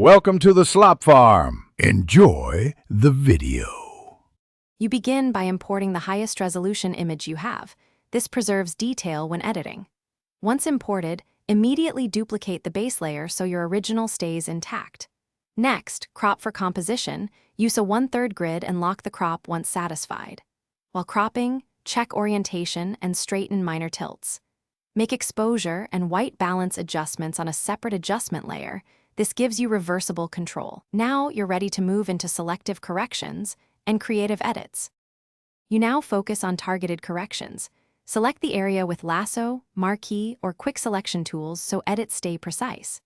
Welcome to the Slop Farm. Enjoy the video. You begin by importing the highest resolution image you have. This preserves detail when editing. Once imported, immediately duplicate the base layer so your original stays intact. Next, crop for composition. Use a 1/3 grid and lock the crop once satisfied. While cropping, check orientation and straighten minor tilts. Make exposure and white balance adjustments on a separate adjustment layer. This gives you reversible control. Now you're ready to move into selective corrections and creative edits. You now focus on targeted corrections. Select the area with lasso, marquee, or quick selection tools so edits stay precise.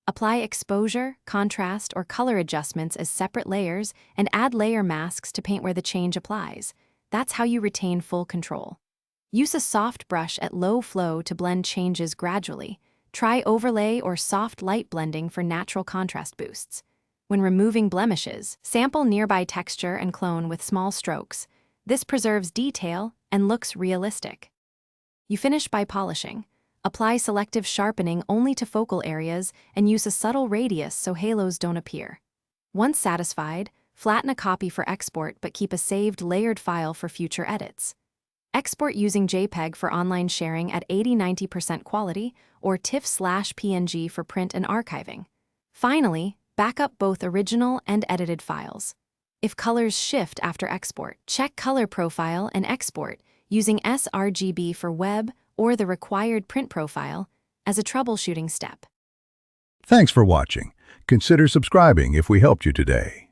Apply exposure, contrast, or color adjustments as separate layers and add layer masks to paint where the change applies. That's how you retain full control. Use a soft brush at low flow to blend changes gradually. Try overlay or soft light blending for natural contrast boosts. When removing blemishes, sample nearby texture and clone with small strokes. This preserves detail and looks realistic. You finish by polishing. Apply selective sharpening only to focal areas and use a subtle radius so halos don't appear. Once satisfied, flatten a copy for export but keep a saved layered file for future edits. Export using JPEG for online sharing at 80–90% quality or TIFF/PNG for print and archiving. Finally, back up both original and edited files. If colors shift after export, check color profile and export using sRGB for web or the required print profile as a troubleshooting step. Thanks for watching. Consider subscribing if we helped you today.